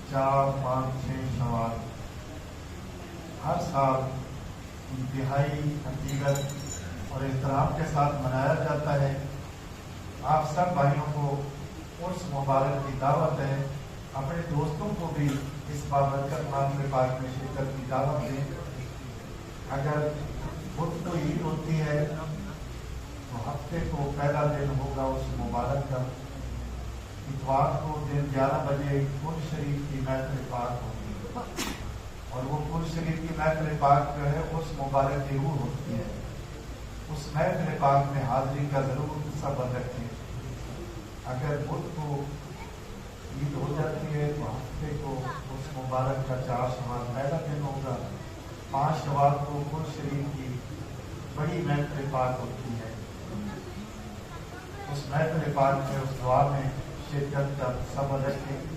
4, 5, 6 शवाल हर साल इंतहाई हकीकत और एहतराम के साथ मनाया जाता है। आप सब भाइयों को उर्स मुबारक की दावत है। अपने दोस्तों को भी इस बाबरकत मामले पाक में शिरकत की दावत दें। अगर बुध को ईद होती है तो हफ्ते को पहला दिन होगा उस मुबारक का। इतवार को दिन 11 बजे कुल शरीफ की महफिल पाक होगी और वो कुल शरीफ की महफिल पाक जो है उस मुबारक की रूह होती है। उस महफिल पाक में हाजिरी का जरूर सबब रखें। अगर बुध को ईद हो जाती है तो हफ्ते को उस मुबारक का 4 शवाल पहला दिन होगा। 5 शवाल को कुल शरीफ की बड़ी महफिल पाक होती है। उस महफिल पाक में उस दुआ में शिरकत का सबब रखें।